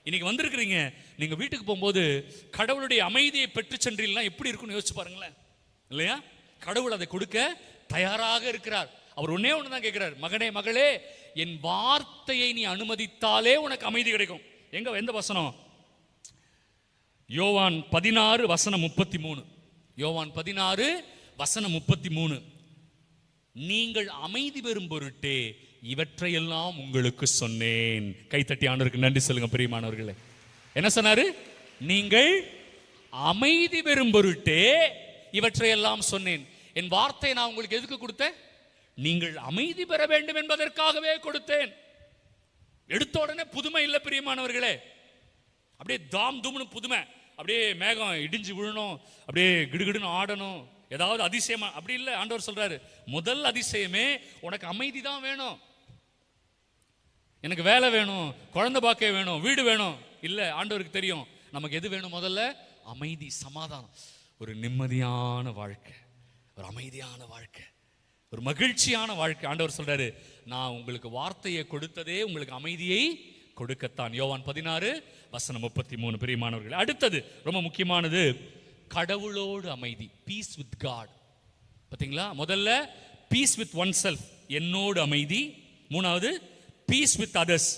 இன்னைக்கு வந்திருக்கிறீங்க, நீங்க வீட்டுக்கு போகும்போது கடவுளுடைய அமைதியை பெற்று சென்றீங்கன்னா எப்படி இருக்குன்னு யோசிச்சு பாருங்களேன், இல்லையா? கடவுள் அதை கொடுக்க தயாராக இருக்கிறார். அவர் ஒன்னே ஒண்ணுதான் கேட்கிறார், மகனே மகளே, என் வார்த்தையை நீ அனுமதித்தாலே உனக்கு அமைதி கிடைக்கும். எந்த வசனம்? யோவான் 16:33. யோவான் 16:33. நீங்கள் அமைதி பெறும் பொருட்டே இவற்றையெல்லாம் உங்களுக்கு சொன்னேன். கைத்தட்டி ஆண்டவருக்கு நன்றி சொல்லுங்க பிரியமானவர்களே. என்ன சொன்னாரு? நீங்கள் அமைதி பெறும் பொருட்டே இவற்றையெல்லாம் சொன்னேன். என் வார்த்தை நான் உங்களுக்கு எதுக்கு கொடுத்தேன்? நீங்கள் அமைதி பெற வேண்டும் என்பதற்காகவே கொடுத்தேன். எடுத்த உடனே புதுமை இல்லை பிரியமானவர்களே. அப்படியே தாம் தும்னு புதுமை, அப்படியே மேகம் இடிஞ்சு விழணும், அப்படியே கிடுகிடுன்னு ஆடணும், ஏதாவது அதிசயமா அப்படி இல்லை. ஆண்டவர் சொல்றாரு, முதல் அதிசயமே உனக்கு அமைதி தான் வேணும். எனக்கு வேலை வேணும், குழந்தை பாக்கியம் வேணும், வீடு வேணும் இல்லை. ஆண்டவருக்கு தெரியும் நமக்கு எது வேணும். முதல்ல அமைதி, சமாதானம், ஒரு நிம்மதியான வாழ்க்கை, ஒரு அமைதியான வாழ்க்கை, ஒரு மகிழ்ச்சியான வாழ்க்கை. ஆண்டவர் சொல்றாரு, நான் உங்களுக்கு வார்த்தையை கொடுத்ததே உங்களுக்கு அமைதியை கொடுக்கத்தான். யோவான் 16:33. பிரியமானவர்கள், அடுத்தது ரொம்ப முக்கியமானது, கடவுளோடு அமைதி, பீஸ் வித் காட். பார்த்தீங்களா? முதல்ல பீஸ் வித் ஒன் செல்ஃப், என்னோடு அமைதி. மூணாவது பீஸ் வித் அதர்ஸ்,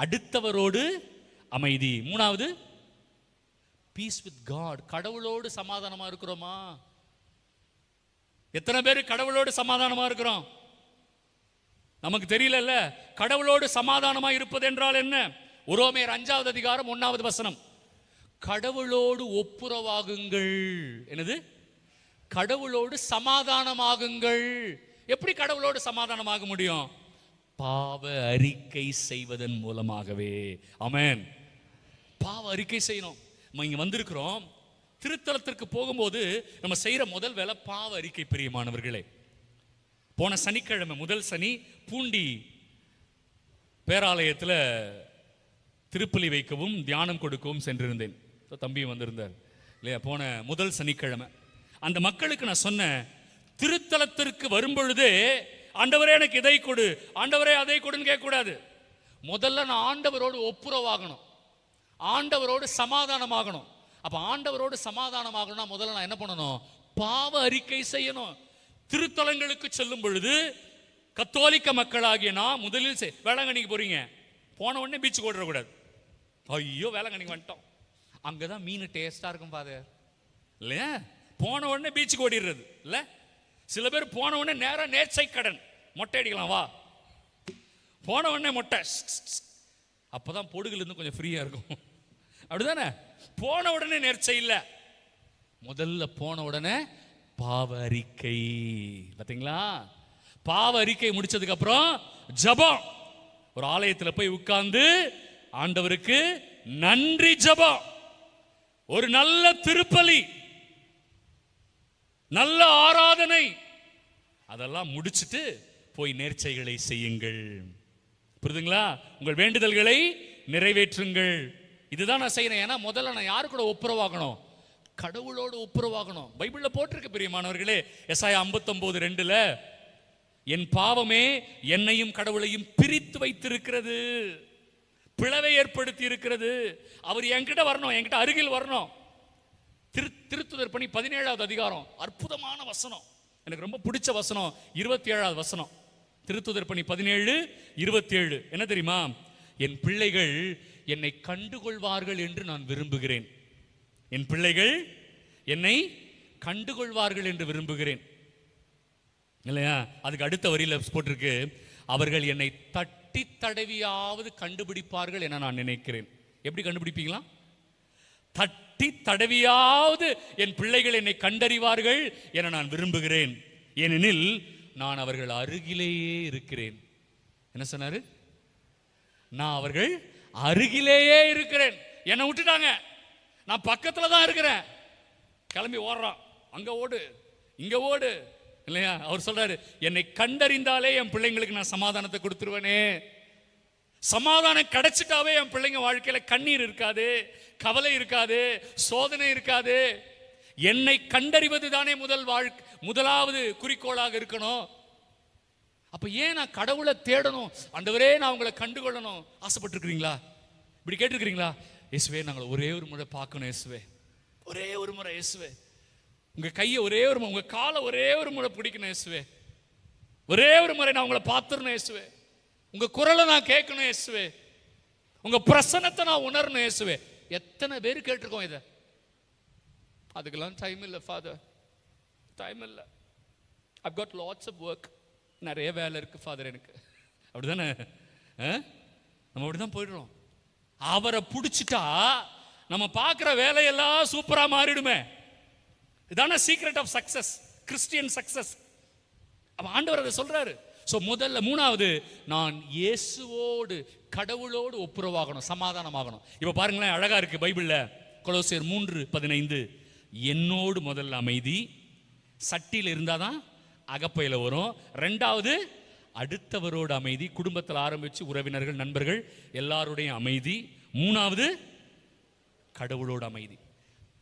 அடுத்தவரோடு அமைதி. மூணாவது பீஸ் வித் காட், கடவுளோடு சமாதானமா இருக்கிறோமா? எத்தனை பேர் கடவுளோடு சமாதானமா இருக்கிறோம்? நமக்கு தெரியல. கடவுளோடு சமாதானமா இருப்பது என்றால் என்ன? ரோமேயர் 5:1 கடவுளோடு ஒப்புரவாகுங்கள். என்னது? கடவுளோடு சமாதானமாகுங்கள். எப்படி கடவுளோடு சமாதானமாக முடியும்? பாவ அறிக்கை செய்வதன் மூலமாகவே. ஆமென். பாவ அறிக்கை செய்யணும். நம்ம இங்க வந்திருக்கிறோம், திருத்தலத்திற்கு போகும்போது நம்ம செய்யற முதல் வேலை பாவ அறிக்கை. பிரியமானவர்களே, போன சனிக்கிழமை முதல் சனி பூண்டி பேராலயத்தில் திருப்பலி வைக்கவும் தியானம் கொடுக்கவும் சென்றிருந்தேன். தம்பியும் வந்திருந்தார் இல்லையா? போன முதல் சனிக்கிழமை அந்த மக்களுக்கு நான் சொன்னேன், திருத்தலத்திற்கு வரும்பொழுதே ஆண்டவரே எனக்கு இதை கொடு, ஆண்டவரே அதை கொடுன்னு கேட்கக்கூடாது. முதல்ல நான் ஆண்டவரோடு ஒப்புரவாகணும், ஆண்டவரோடு சமாதானமாகணும். அப்ப ஆண்டவரோடு சமாதானமாகணும்னா முதல்ல நான் என்ன பண்ணணும்? பாவ அறிக்கை செய்யணும். திருத்தலங்களுக்கு செல்லும் பொழுது கத்தோலிக்க மக்களாகிய நான் முதலில் வேளாங்கண்ணிக்கு போறீங்க, போன உடனே பீச்சுக்கு ஓடக்கூடாது. ஐயோ வேளாங்கண்ணிக்கு வந்துட்டோம், அங்கதான் மீன் டேஸ்டா இருக்கும் ஃபாதர் இல்லையா? போன உடனே பீச்சுக்கு ஓடிடுறது இல்ல. சில பேர் போன உடனே நேரம் நேர்ச்சை கடன் மொட்டை அடிக்கலாம், வா போன உடனே மொட்டை, அப்பதான் பொடுகுல இருந்து கொஞ்சம் ஃப்ரீயா இருக்கும். அப்படிதானே? போன உடனே நேர்ச்சை இல்லை, முதல்ல போன உடனே பாவ அறிக்கை. பாத்தீங்களா? பாவ அறிக்கை முடிச்சதுக்கு அப்புறம் ஜெபம். ஒரு ஆலயத்தில் போய் உட்கார்ந்து ஆண்டவருக்கு நன்றி ஜெபம், ஒரு நல்ல திருப்பலி, நல்ல ஆராதனை, அதெல்லாம் முடிச்சிட்டு போய் நேர்ச்சைகளை செய்யுங்கள். புரியுதுங்களா? உங்கள் வேண்டுதல்களை நிறைவேற்றுங்கள். இதுதான் நான் செய்யணும். ஏன்னா முதல்ல நான் யாரு கூட ஒப்புரவாகணும்? கடவுளோடு ஒப்புரவாகணும். பைபிள்ல போட்டிருக்கு பிரியமானவர்களே, எசாயா 59:2, என் பாவமே என்னையும் கடவுளையும் பிரித்து வைத்திருக்கிறது, பிளவை ஏற்படுத்தி இருக்கிறது. அவர் என்கிட்ட வரணும், என்கிட்ட அருகில் வரணும். திருத்துதர் பணி 17வது அதிகாரம், அற்புதமான வசனம், எனக்கு ரொம்ப பிடிச்ச வசனம், 27வது வசனம். திருத்துதர் பணி 17:27 என்ன தெரியுமா? என் பிள்ளைகள் என்னை கண்டுகொள்வார்கள் என்று நான் விரும்புகிறேன். என் பிள்ளைகள் என்னை கண்டுகொள்வார்கள் என்று விரும்புகிறேன், இல்லையா? அதுக்கு அடுத்த வரியில போட்டிருக்கு, அவர்கள் என்னை தட்டி தடவியாவது கண்டுபிடிப்பார்கள் என நான் நினைக்கிறேன். எப்படி கண்டுபிடிப்பீங்களா? தட்டி தடவியாவது என் பிள்ளைகள் என்னை கண்டறிவார்கள் என நான் விரும்புகிறேன், ஏனெனில் நான் அவர்கள் அருகிலேயே இருக்கிறேன். என்ன சொன்னாரு? நான் அவர்கள் அருகிலேயே இருக்கிறேன். என்னை விட்டுட்டாங்க, நான் பக்கத்துல தான் இருக்கிறேன். கிளம்பி ஓடுறான், அங்க ஓடு இங்க ஓடு, இல்லையா? அவர் சொல்றாரு, என்னை கண்டறிந்தாலே என் பிள்ளைங்களுக்கு நான் சமாதானத்தை கொடுத்துருவேனே. சமாதானம் கிடைச்சிட்டாவே என் பிள்ளைங்க வாழ்க்கையில கண்ணீர் இருக்காது, கவலை இருக்காது, சோதனை இருக்காது. என்னை கண்டறிவது தானே முதலாவது குறிக்கோளாக இருக்கணும். அப்ப ஏன் நான் கடவுளை தேடணும்? ஆண்டவரே நான் உங்களை கண்டுகொள்ளணும் ஆசைப்பட்டிருக்கிறீங்களா? இப்படி கேட்டிருக்கிறீங்களா? இயேசுவே நாங்கள் ஒரே ஒரு முறை பார்க்கணும், இயேசுவே ஒரே ஒரு முறை, இயேசுவே உங்க கையை ஒரே ஒரு முறை, உங்க காலை ஒரே ஒரு முறை பிடிக்கணும், இயேசுவே ஒரே ஒரு முறை நான் உங்களை பார்த்துடணும், இயேசுவே உங்க குரலை நான் கேட்கணும், இயேசுவே உங்க பிரசன்னத்தை நான் உணரணும், இயேசுவே. எத்தனை பேர் கேட்டிருக்கோம் இதை? அதுக்கெல்லாம் டைம் இல்லை ஃபாதர், டைம் இல்லை. I've got lots of work, நிறைய வேலை இருக்கு ஃபாதர் எனக்கு. அப்படிதானே? நம்ம அப்படிதான் போயிடுறோம். அவரை பிடிச்சிட்டா நம்ம பார்க்குற வேலையெல்லாம் சூப்பரா மாறிடுமே. இதான secret of success, Christian success. அப்ப ஆண்டவர் அதை சொல்றாரு. ஸோ முதல்ல, மூணாவது, நான் இயேசுவோடு கடவுளோடு ஒப்புரவாகணும், சமாதானமாகணும். இப்போ பாருங்களேன், அழகா இருக்கு பைபிள்ல, கொலோசியர் 3:15, என்னோடு முதல்ல அமைதி, சட்டியில் இருந்தாதான் அகப்பையில் வரும். ரெண்டாவது அடுத்தவரோடு அமைதி, குடும்பத்தில் ஆரம்பிச்சு உறவினர்கள் நண்பர்கள் எல்லாருடைய அமைதி. மூணாவது கடவுளோடு அமைதி.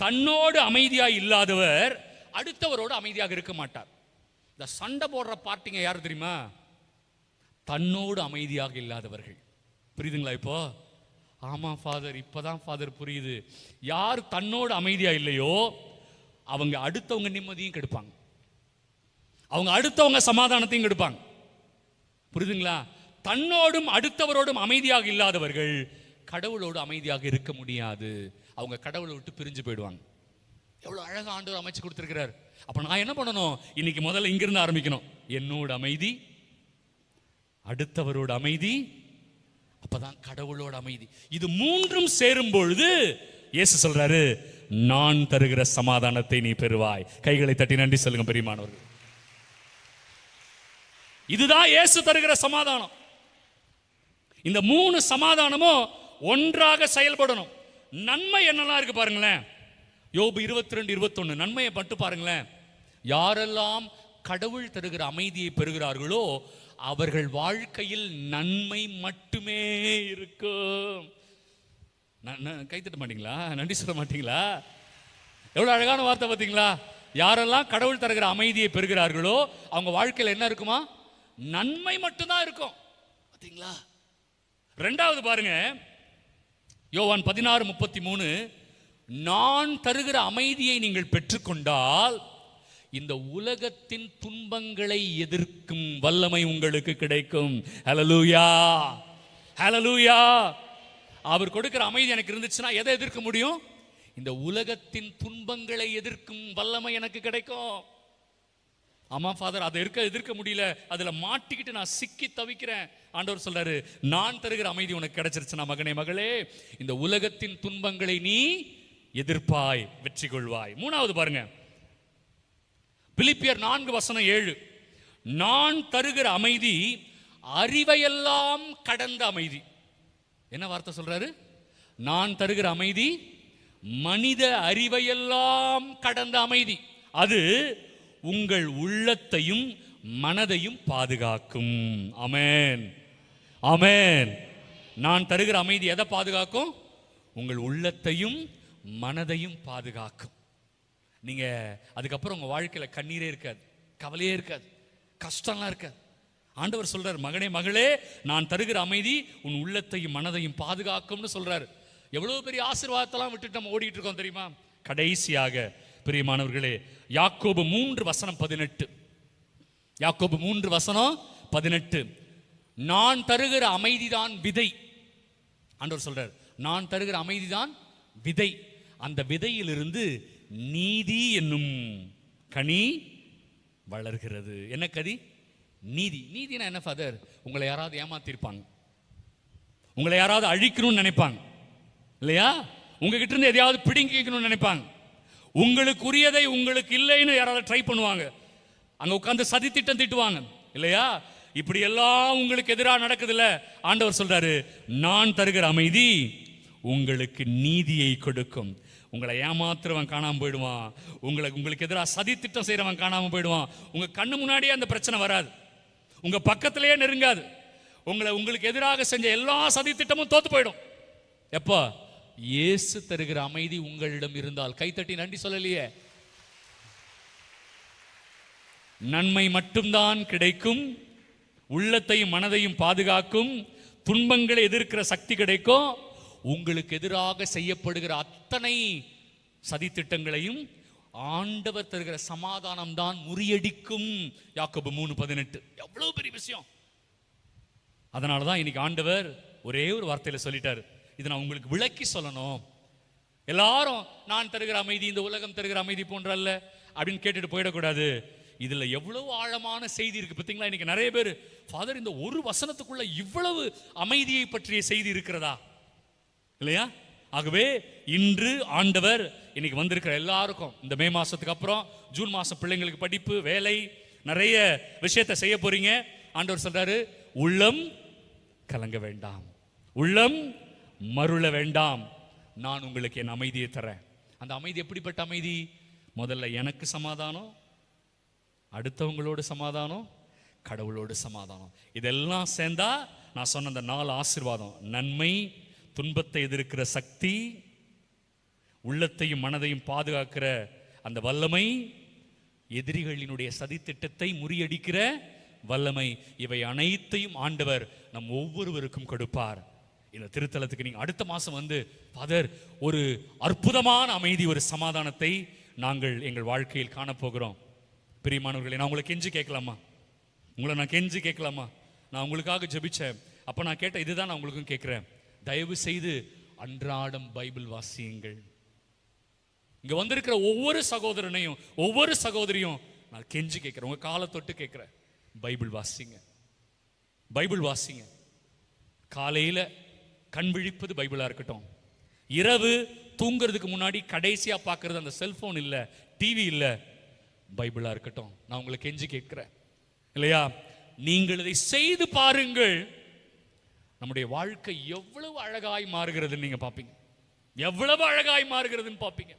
தன்னோடு அமைதியாக இல்லாதவர் அடுத்தவரோடு அமைதியாக இருக்க மாட்டார். இந்த சண்டை போடுற பார்ட்டிங்க யாரு தெரியுமா? தன்னோடு அமைதியாக இல்லாதவர்கள். புரியுதுங்களா? இப்போ ஆமா ஃபாதர், இப்பதான் ஃபாதர் புரியுது. யார் தன்னோடு அமைதியா இல்லையோ அவங்க அடுத்தவங்க நிம்மதியும் கெடுப்பாங்க, அவங்க அடுத்தவங்க சமாதானத்தையும் கெடுப்பாங்க. புரியுதுங்களா? தன்னோடும் அடுத்தவரோடும் அமைதியாக இல்லாதவர்கள் கடவுளோடு அமைதியாக இருக்க முடியாது. அவங்க கடவுளை விட்டு பிரிஞ்சு போயிடுவாங்க. எவ்வளவு அழகா ஆண்டவர் அமைச்சு கொடுத்திருக்கிறார். அப்ப நான் என்ன பண்ணணும்? இன்னைக்கு முதல்ல இங்கிருந்து ஆரம்பிக்கணும். என்னோட அமைதி, அடுத்தவரோட அமைதி, அப்பதான் கடவுளோட அமைதி. இது மூன்றும் சேரும் பொழுது இயேசு சொல்றாரு, நான் தருகிற சமாதானத்தை நீ பெறுவாய். கைகளை தட்டி நன்றி சொல்லுங்க பெரியமானவர்கள். இதுதான் இயேசு தருகிற சமாதானம். இந்த மூணு சமாதானமும் ஒன்றாக செயல்படணும். நன்மை என்னெல்லாம் இருக்கு பாருங்களேன். யோபு 22:21 நன்மையை மட்டும் பாருங்களேன். யாரெல்லாம் கடவுள் தருகிற அமைதியை பெறுகிறார்களோ அவர்கள் வாழ்க்கையில் நன்மை மட்டுமே இருக்கும். கைத்தட்ட மாட்டீங்களா? நன்றி சொல்ல மாட்டீங்களா? எவ்வளவு அழகான வார்த்தை பார்த்தீங்களா? யாரெல்லாம் கடவுள் தருகிற அமைதியை பெறுகிறார்களோ அவங்க வாழ்க்கையில் என்ன இருக்குமா? நன்மை மட்டும்தான் இருக்கும். பார்த்தீங்களா? ரெண்டாவது பாருங்க, யோவான் 16:33, நான் தருகிற அமைதியை நீங்கள் பெற்றுக்கொண்டால் இந்த உலகத்தின் துன்பங்களை எதிர்க்கும் வல்லமை உங்களுக்கு கிடைக்கும். ஹல்லேலூயா, ஹல்லேலூயா. அவர் கொடுக்கிற அமைதி எனக்கு இருந்துச்சுன்னா எதை எதிர்க்க முடியும்? இந்த உலகத்தின் துன்பங்களை எதிர்க்கும் வல்லமை எனக்கு கிடைக்கும். ஆமா ஃபாதர், அதை எதிர்க்க முடியல, அதுல மாட்டிக்கிட்டு நான் சிக்கி தவிக்கிறேன். ஆண்டவர் சொல்றாரு, நான் தருகிற அமைதி உனக்கு கிடைச்சிருச்சுன்னா மகனே மகளே, இந்த உலகத்தின் துன்பங்களை நீ எதிர்ப்பாய், வெற்றி கொள்வாய். மூணாவது பாருங்க, பிலிப்பியர் 4:7, நான் தருகிற அமைதி அறிவையெல்லாம் கடந்த அமைதி. என்ன வார்த்தை சொல்றாரு? நான் தருகிற அமைதி மனித அறிவையெல்லாம் கடந்த அமைதி. அது உங்கள் உள்ளத்தையும் மனதையும் பாதுகாக்கும். ஆமென், ஆமென். நான் தருகிற அமைதி எதை பாதுகாக்கும்? உங்கள் உள்ளத்தையும் மனதையும் பாதுகாக்கும். நீங்க அதுக்கப்புறம் உங்க வாழ்க்கையில கண்ணீரே இருக்காது, கவலையே இருக்காது, கஷ்டம்லாம் இருக்காது. ஆண்டவர் சொல்றார், மகனே மகளே, நான் தருகிற அமைதி உன் உள்ளத்தையும் மனதையும் பாதுகாக்கும்னு சொல்றாரு. எவ்வளவு பெரிய ஆசீர்வாதத்தெல்லாம் விட்டுட்டு நம்ம ஓடிட்டு இருக்கோம் தெரியுமா? கடைசியாக பிரியமானவர்களே, யாக்கோபு 3:18. யாக்கோபு 3:18. நான் தருகிற அமைதிதான் விதை. ஆண்டவர் சொல்றார், நான் தருகிற அமைதிதான் விதை. அந்த விதையிலிருந்து நீதி என்னும் கனி வளர்கிறது. என்ன கதி? நீதி. நீதினா என்ன ஃபாதர்? உங்களை யாராவது ஏமாத்திருப்பாங்க, உங்களை யாராவது அழிக்கணும்னு நினைப்பாங்க இல்லையா? உங்ககிட்ட இருந்து எதையாவது பிடுங்கிக்கணும்னு நினைப்பாங்க. உங்களுக்குரியதை உங்களுக்கு இல்லைன்னு யாராவது ட்ரை பண்ணுவாங்க, அங்க உட்கார்ந்து சதி திட்டம் திட்டுவாங்க இல்லையா? இப்படி எல்லாம் உங்களுக்கு எதிராக நடக்குதுல்ல. ஆண்டவர் சொல்றாரு, நான் தருகிற அமைதி உங்களுக்கு நீதியை கொடுக்கும். உங்களை ஏமாத்துறவன் காணாம போயிடுவான், உங்களுக்கு எதிராக சதி திட்டம் செய்யறவன் காணாம போயிடுவான். உங்க கண்ணு முன்னாடியே அந்த பிரச்சனை வராது, உங்க பக்கத்திலேயே நெருங்காது. உங்களுக்கு எதிராக செஞ்ச எல்லா சதி திட்டமும் தோத்து போயிடும். எப்போ? இயேசு தருகிற அமைதி உங்களிடம் இருந்தால். கைத்தட்டி நன்றி சொல்லலையே. நன்மை மட்டும்தான் கிடைக்கும், உள்ளத்தையும் மனதையும் பாதுகாக்கும், துன்பங்களை எதிர்க்கிற சக்தி கிடைக்கும். உங்களுக்கு எதிராக செய்யப்படுகிற அத்தனை சதித்திட்டங்களையும் ஆண்டவர் தருகிற சமாதானம் தான் முறியடிக்கும். யாக்கோபு 3:18. எவ்வளவு பெரிய விஷயம். அதனாலதான் இன்னைக்கு ஆண்டவர் ஒரே ஒரு வார்த்தையில சொல்லிட்டாரு. இதை நான் உங்களுக்கு விளக்கி சொல்லணும். எல்லாரும் நான் தருகிற அமைதி இந்த உலகம் தருகிற அமைதி போன்றல்ல அப்படின்னு கேட்டுட்டு போயிடக்கூடாது. இதுல எவ்வளவு ஆழமான செய்தி இருக்கு பார்த்தீங்களா? இன்னைக்கு நிறைய பேர், ஃபாதர் இந்த ஒரு வசனத்துக்குள்ள இவ்வளவு அமைதியை பற்றிய செய்தி இருக்கிறதா இல்லையா? ஆகவே இன்று ஆண்டவர் இன்னைக்கு வந்திருக்கிற எல்லாருக்கும், இந்த மே மாசத்துக்கு அப்புறம் ஜூன் மாசம் பிள்ளைங்களுக்கு படிப்பு, வேலை, நிறைய விஷயத்தை செய்ய போறீங்க. ஆண்டவர் சொல்றாரு, உள்ளம் கலங்க வேண்டாம், உள்ளம் மருள வேண்டாம், நான் உங்களுக்கு என் அமைதியை தரேன். அந்த அமைதி எப்படிப்பட்ட அமைதி? முதல்ல எனக்கு சமாதானம், அடுத்தவங்களோடு சமாதானம், கடவுளோடு சமாதானம். இதெல்லாம் சேர்ந்தா நான் சொன்ன அந்த 4 ஆசீர்வாதம்: நன்மை, துன்பத்தை எதிர்க்கிற சக்தி, உள்ளத்தையும் மனதையும் பாதுகாக்கிற அந்த வல்லமை, எதிரிகளினுடைய சதித்திட்டத்தை முறியடிக்கிற வல்லமை, இவை அனைத்தையும் ஆண்டவர் நம் ஒவ்வொருவருக்கும் கொடுப்பார். இந்த திருத்தலத்துக்கு நீங்க அடுத்த மாசம் வந்து, ஃபாதர் ஒரு அற்புதமான அமைதி, ஒரு சமாதானத்தை நாங்கள் எங்கள் வாழ்க்கையில் காணப்போகிறோம். பிரியமானவர்களே, நான் உங்களை கெஞ்சி கேட்கலாமா? உங்களை நான் கெஞ்சி கேட்கலாமா? நான் உங்களுக்காக ஜெபிச்சேன், அப்ப நான் கேட்ட இதுதான் நான் உங்களுக்கும் கேட்கிறேன். தயவு செய்து அன்றாடம் பைபிள் வாசியுங்கள். இங்க வந்திருக்கிற ஒவ்வொரு சகோதரனையும் ஒவ்வொரு சகோதரியும் நான் கெஞ்சி கேட்கிறேன், உங்க காலை தொட்டு கேட்கிறேன், பைபிள் வாசிங்க, பைபிள் வாசிங்க. காலையில கண் விழிப்பது பைபிளா இருக்கட்டும், இரவு தூங்குறதுக்கு முன்னாடி கடைசியா பார்க்கறது அந்த செல்போன் இல்ல, டிவி இல்ல, பைபிளா இருக்கட்டும். நான் உங்களை கெஞ்சி கேட்கிறேன் இல்லையா? நீங்கள் இதை செய்து பாருங்கள், நம்முடைய வாழ்க்கை எவ்வளவு அழகாய் மாறுகிறதுன்னு நீங்க பாப்பீங்க, எவ்வளவு அழகாய் மாறுகிறதுன்னு பாப்பீங்க.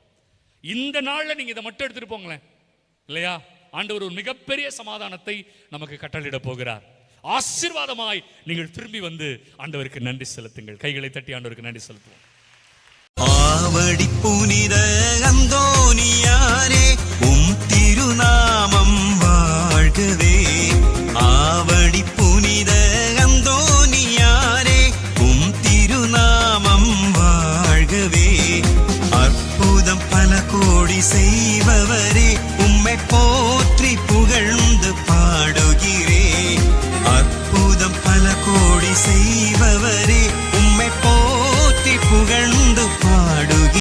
இந்த நாள்ல நீங்க இதை மட்டும் எடுத்துட்டு போங்களேன் இல்லையா? ஆண்டவர் ஒரு மிகப்பெரிய சமாதானத்தை நமக்கு கட்டளையிட போகிறார். ஆசீர்வாதமாய் நீங்கள் திரும்பி வந்து ஆண்டவருக்கு நன்றி செலுத்துங்கள். கைகளை தட்டி ஆண்டவருக்கு நன்றி செலுத்துவோம். ஆவடி புனித அந்தோ